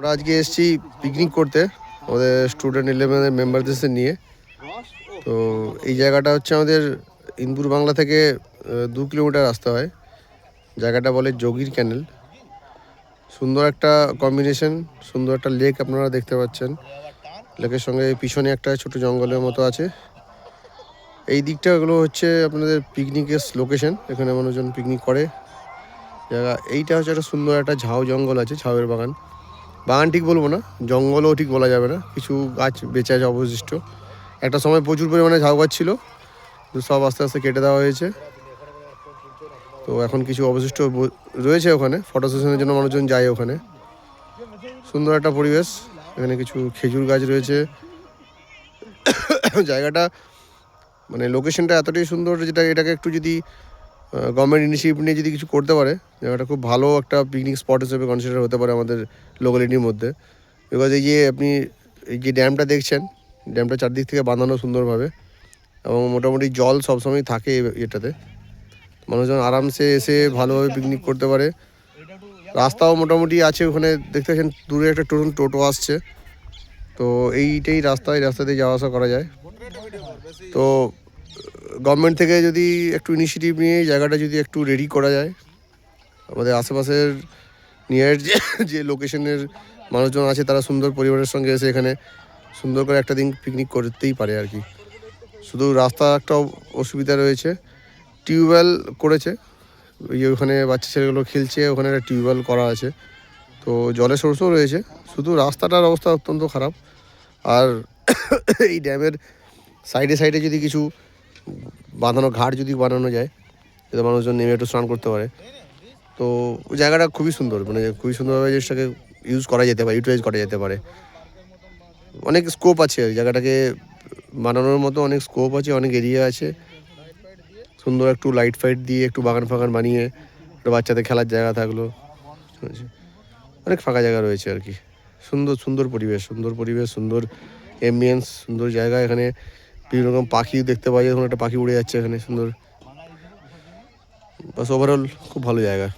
আমরা আজকে এসেছি পিকনিক করতে আমাদের স্টুডেন্ট 11-এর মেম্বারদের নিয়ে। তো এই জায়গাটা হচ্ছে আমাদের ইন্দুর বাংলা থেকে 2 কিলোমিটার রাস্তা হয়। জায়গাটা বলে যোগীর ক্যানেল। সুন্দর একটা কম্বিনেশন, সুন্দর একটা লেক আপনারা দেখতে পাচ্ছেন। লেকের সঙ্গে পিছনে একটা ছোট জঙ্গলের মতো আছে। এই দিকটাগুলো হচ্ছে আপনাদের পিকনিকের লোকেশন, এখানে মানুষজন পিকনিক করে জায়গা। এইটা হচ্ছে একটা সুন্দর একটা ঝাউ জঙ্গল আছে, ঝাউয়ের বাগান। বাগান ঠিক বলবো না, জঙ্গলও ঠিক বলা যাবে না, কিছু গাছ বেঁচে আছে অবশিষ্ট। একটা সময় প্রচুর পরিমাণে ঝাউ গাছ ছিল, তো সব আস্তে আস্তে কেটে দেওয়া হয়েছে। তো এখন কিছু অবশিষ্ট রয়েছে ওখানে, ফটো সেশনের জন্য মানুষজন যায় ওখানে। সুন্দর একটা পরিবেশ, এখানে কিছু খেজুর গাছ রয়েছে। জায়গাটা মানে লোকেশনটা এতটাই সুন্দর, যেটা এটাকে একটু যদি গভর্নমেন্ট ইনিশিয়েটিভ নিয়ে যদি কিছু করতে পারে, জায়গাটা খুব ভালো একটা পিকনিক স্পট হিসেবে কনসিডার হতে পারে আমাদের লোকালিটির মধ্যে। বিকজ এই যে আপনি এই যে ড্যামটা দেখছেন, ড্যামটা চারদিক থেকে বাঁধানো সুন্দরভাবে, এবং মোটামুটি জল সবসময় থাকে এটাতে। মানুষজন আরামসে এসে ভালোভাবে পিকনিক করতে পারে। রাস্তাও মোটামুটি আছে ওখানে, দেখতে পাচ্ছেন দূরে একটা টোটো আসছে। তো এইটাই রাস্তা, এই রাস্তা দিয়ে যাওয়া আসা করা যায়। তো গভর্নমেন্ট থেকে যদি একটু ইনিশিয়েটিভ নিয়ে এই জায়গাটা যদি একটু রেডি করা যায়, আমাদের আশেপাশের নিয়ার যে লোকেশনের মানুষজন আছে তারা সুন্দর পরিবারের সঙ্গে এসে এখানে সুন্দর করে একটা দিন পিকনিক করতেই পারে আর কি। শুধু রাস্তা একটা অসুবিধা রয়েছে, টিউবওয়েল করেছে, ওই ওখানে বাচ্চা ছেলেগুলো খেলছে, ওখানে একটা টিউবওয়েল করা আছে, তো জলের সোর্সও রয়েছে। শুধু রাস্তাটার অবস্থা অত্যন্ত খারাপ। আর এই ড্যামের সাইডে সাইডে যদি কিছু বাঁধানো ঘাট যদি বানানো যায়, যাতে মানুষজন নেমে একটু স্নান করতে পারে, তো জায়গাটা খুবই সুন্দর, মানে খুবই সুন্দরভাবে জিনিসটাকে ইউজ করা যেতে পারে, ইউটিলাইজ করা যেতে পারে। অনেক স্কোপ আছে ওই জায়গাটাকে বানানোর মতো, অনেক স্কোপ আছে, অনেক এরিয়া আছে। সুন্দর একটু লাইট ফাইট দিয়ে একটু বাগান ফাগান বানিয়ে একটা বাচ্চাদের খেলার জায়গা থাকলো, অনেক ফাঁকা জায়গা রয়েছে আর কি। সুন্দর সুন্দর পরিবেশ, সুন্দর পরিবেশ, সুন্দর এমবিয়েন্স, সুন্দর জায়গা। এখানে বিভিন্ন রকম পাখি দেখতে পাওয়া যায়, এখন একটা পাখি উড়ে যাচ্ছে এখানে, সুন্দর। বাস ওভারঅল খুব ভালো জায়গা।